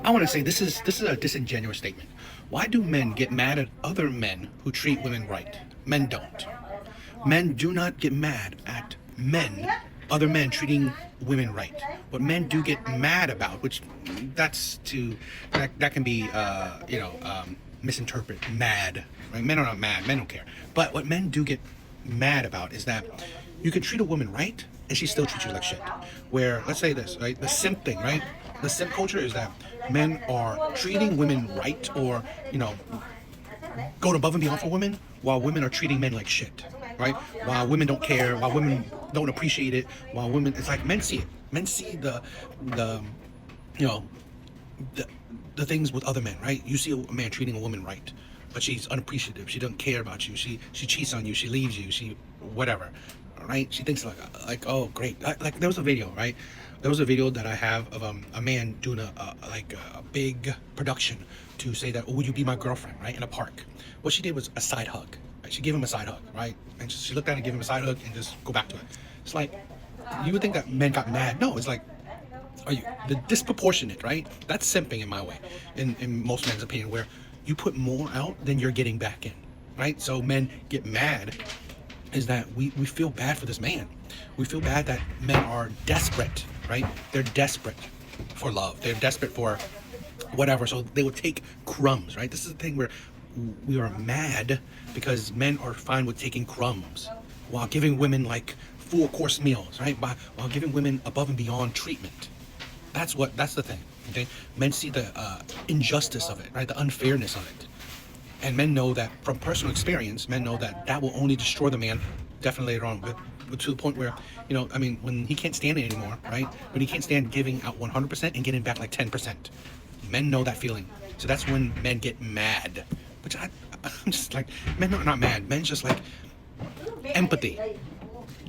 I want to say this is a disingenuous statement. Why do men get mad at other men who treat women right? Men don't. Men do not get mad at other men treating women right. What men do get mad about, which that can be misinterpreted mad. Right? Men are not mad. Men don't care. But what men do get mad about is that you can treat a woman right and she still treats you like shit. Where let's say this, right? The simp thing, right? The simp culture is that men are treating women right, or going above and beyond for women, while women are treating men like shit, right? While women don't care, while women don't appreciate it, while women, it's like men see it. Men see the you know the the things with other men, right? You see a man treating a woman right, but she's unappreciative. She doesn't care about you. She cheats on you. She leaves you. She whatever, right? She thinks like oh great. Like there was a video, right? There was a video that I have of a man doing a big production to say that, oh, would you be my girlfriend, right, in a park. What she did was a side hug. Right? She gave him a side hug, right, and she looked at it, gave him a side hug, and just go back to it. It's like you would think that men got mad. No, it's like, are you the disproportionate, right? That's simping in my way, in most men's opinion, where you put more out than you're getting back in, right? So men get mad is that we feel bad for this man. We feel bad that men are desperate, right? They're desperate for love. They're desperate for whatever. So they would take crumbs, right? This is the thing where we are mad because men are fine with taking crumbs while giving women like full course meals, right? While giving women above and beyond treatment. That's the thing, okay? Men see the injustice of it, right? The unfairness of it. And men know that from personal experience, men know that that will only destroy the man definitely later on. But to the point where, I mean, when he can't stand it anymore, right? When he can't stand giving out 100% and getting back like 10%. Men know that feeling. So that's when men get mad. Which I'm just like, men are not mad. Men's just like empathy.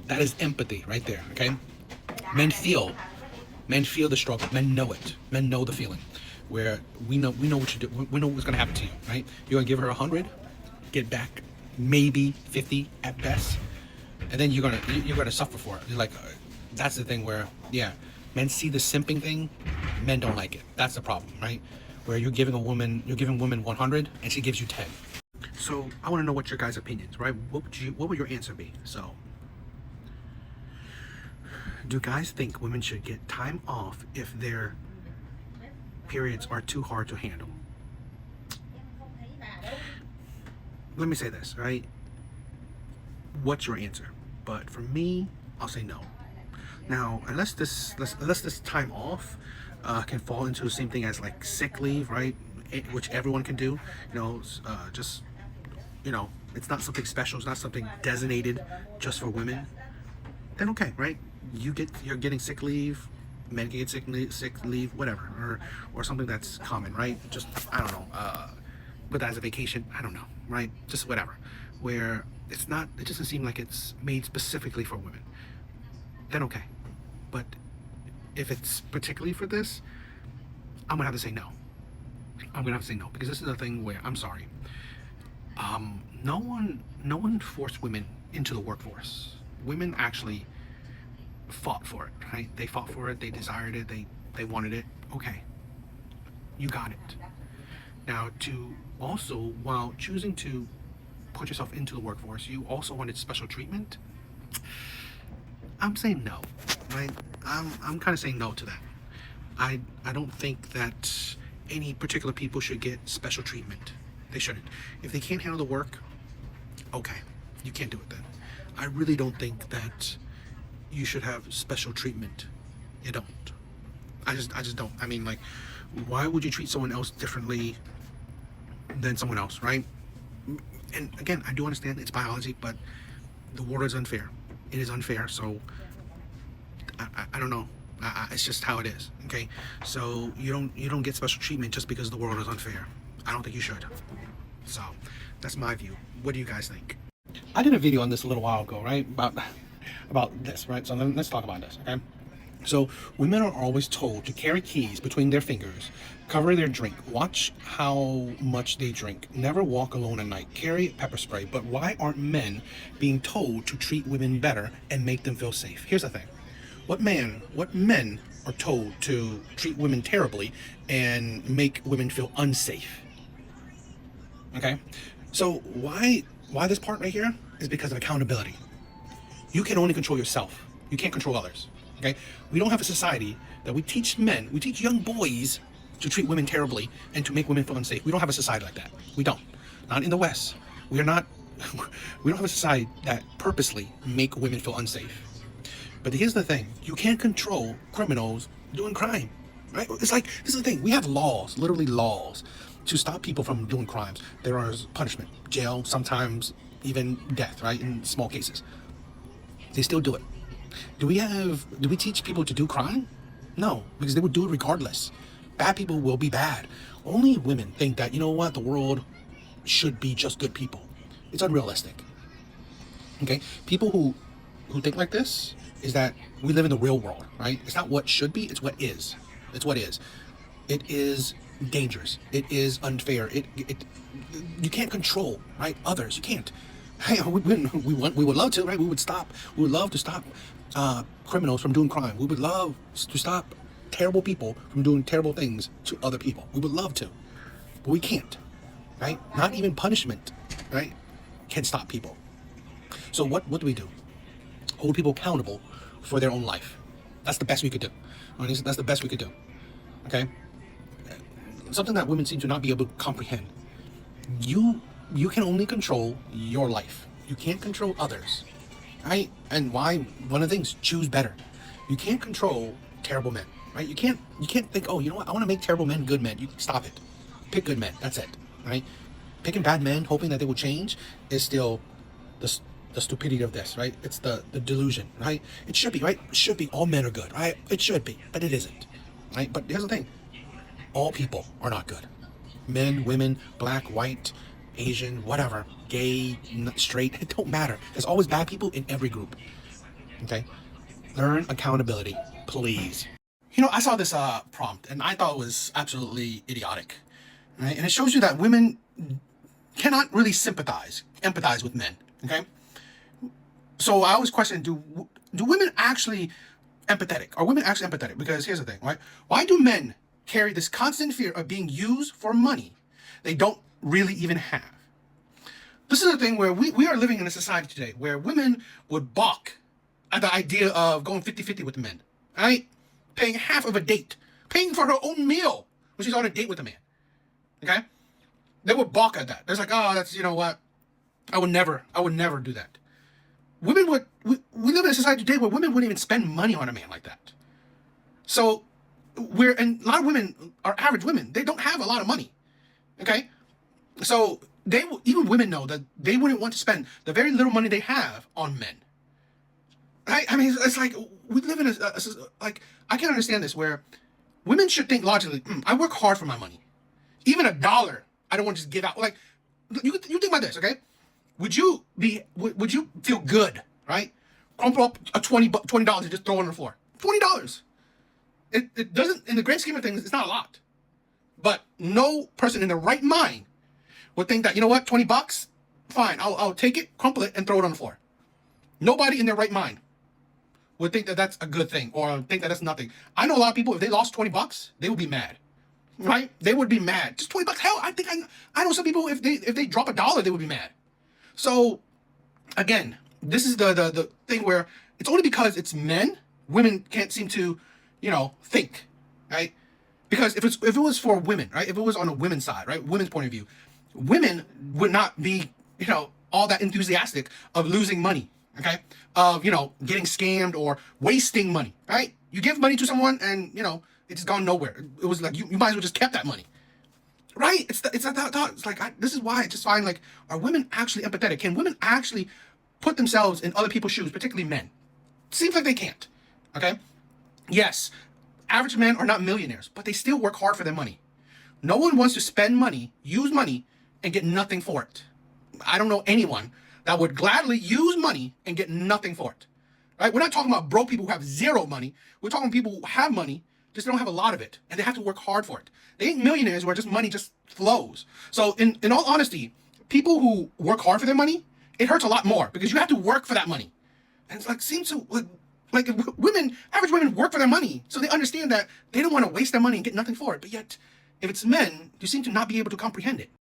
That is empathy right there, okay? Men feel the struggle. Men know it. Men know the feeling. Where we know what you do. We know what's gonna happen to you, right? You're gonna give her 100, get back maybe 50 at best, and then you're gonna suffer for it. You're like, that's the thing where, yeah, men see the simping thing, men don't like it. That's the problem, right? Where you're giving women 100 and she gives you 10. So I want to know what your guys' opinions, right? What would your answer be? So, do guys think women should get time off if their periods are too hard to handle? Let me say this, right? What's your answer? But for me, I'll say no. Now, unless this time off can fall into the same thing as like sick leave, right? Which everyone can do. It's not something special. It's not something designated just for women. Then okay, right? You're getting sick leave. Men can get sick leave, whatever, or something that's common, right? Just I don't know, put that as a vacation. I don't know, right? Just whatever. Where it doesn't seem like it's made specifically for women. Then okay, but if it's particularly for this, I'm gonna have to say no. I'm gonna have to say no because this is a thing where I'm sorry. No one forced women into the workforce. Women actually fought for it, right? They fought for it, they desired it, they wanted it. Okay, you got it. Now, to also, while choosing to put yourself into the workforce, you also wanted special treatment. I'm saying no, right? I'm kind of saying no to that. I don't think that any particular people should get special treatment. They shouldn't. If they can't handle the work, okay, you can't do it then. I really don't think that you should have special treatment. You don't. I just don't. I mean, like, why would you treat someone else differently than someone else, right? And again, I do understand it's biology, but the world is unfair. It is unfair. So I don't know. It's just how it is. Okay. So you don't get special treatment just because the world is unfair. I don't think you should. So that's my view. What do you guys think? I did a video on this a little while ago, right? About this, right? So let's talk about this, okay? So women are always told to carry keys between their fingers, cover their drink, watch how much they drink, never walk alone at night, carry pepper spray. But why aren't men being told to treat women better and make them feel safe? Here's the thing. What men are told to treat women terribly and make women feel unsafe. Okay? So why this part right here is because of accountability. You can only control yourself. You can't control others. Okay? We don't have a society that we teach young boys to treat women terribly and to make women feel unsafe. We don't have a society like that. We don't. Not in the West. We are not we don't have a society that purposely make women feel unsafe. But here's the thing, you can't control criminals doing crime. Right? It's like, this is the thing, we have laws, literally laws, to stop people from doing crimes. There is punishment, jail, sometimes even death, right? In small cases. They still do it. Do we teach people to do crime? No, because they would do it regardless. Bad people will be bad. Only women think that, you know what, the world should be just good people. It's unrealistic. Okay? People who think like this is that we live in the real world, right? It's not what should be, it's what is. It's what is. It is dangerous. It is unfair. You can't control, right? Others, you can't. Hey, we would love to, right? We would love to stop criminals from doing crime. We would love to stop terrible people from doing terrible things to other people. We would love to, but we can't, right? Not even punishment, right, can stop people. So what do we do? Hold people accountable for their own life. That's the best we could do. That's the best we could do. Okay? Something that women seem to not be able to comprehend. You can only control your life. You can't control others. Right? And why? One of the things, choose better. You can't control terrible men. Right? You can't think, oh, you know what? I want to make terrible men good men. You stop it. Pick good men. That's it. Right? Picking bad men, hoping that they will change, is still the stupidity of this, right? It's the delusion, right? It should be, right? It should be all men are good, right? It should be, but it isn't, right? But here's the thing. All people are not good. Men, women, black, white, Asian, whatever, gay, straight, it don't matter. There's always bad people in every group, okay? Learn accountability, please. You know, I saw this prompt and I thought it was absolutely idiotic, right? And it shows you that women cannot really empathize with men, okay? So I always question, do women actually empathetic? Are women actually empathetic? Because here's the thing, right? Why do men carry this constant fear of being used for money they don't really even have? This is the thing where we are living in a society today where women would balk at the idea of going 50-50 with men, right? Paying half of a date, paying for her own meal when she's on a date with a man, okay? They would balk at that. They're like, oh, that's, you know what? I would never do that. We live in a society today where women wouldn't even spend money on a man like that. So and a lot of women are average women. They don't have a lot of money. Okay? So even women know that they wouldn't want to spend the very little money they have on men. Right? I mean, it's like we live in like, I can understand this where women should think logically, I work hard for my money. Even $1, I don't want to just give out. Like, you think about this, okay? Would you feel good, right? Crumple up a $20 and just throw it on the floor. $20. It doesn't, in the great scheme of things, it's not a lot. But no person in their right mind would think that, you know what, $20, fine, I'll take it, crumple it, and throw it on the floor. Nobody in their right mind would think that that's a good thing or think that that's nothing. I know a lot of people, if they lost $20, they would be mad. Right? They would be mad. Just $20. Hell, I know some people, if they drop $1, they would be mad. So, again, this is the thing where it's only because it's men, women can't seem to, think, right? Because if it was for women, right? If it was on a women's side, right? Women's point of view, women would not be, all that enthusiastic of losing money, okay? Of, getting scammed or wasting money, right? You give money to someone and, it's just gone nowhere. It was like, you might as well just kept that money. Right? It's that thought. It's like, this is why I just find, like, are women actually empathetic? Can women actually put themselves in other people's shoes, particularly men? Seems like they can't. Okay? Yes, average men are not millionaires, but they still work hard for their money. No one wants to spend money, use money, and get nothing for it. I don't know anyone that would gladly use money and get nothing for it. Right? We're not talking about broke people who have zero money. We're talking people who have money, just don't have a lot of it, and they have to work hard for it. They ain't millionaires where just money just flows. So in all honesty, people who work hard for their money, it hurts a lot more because you have to work for that money. And it's like, seems so, like, Like women, average women work for their money, so they understand that they don't want to waste their money and get nothing for it. But yet, if it's men, you seem to not be able to comprehend it.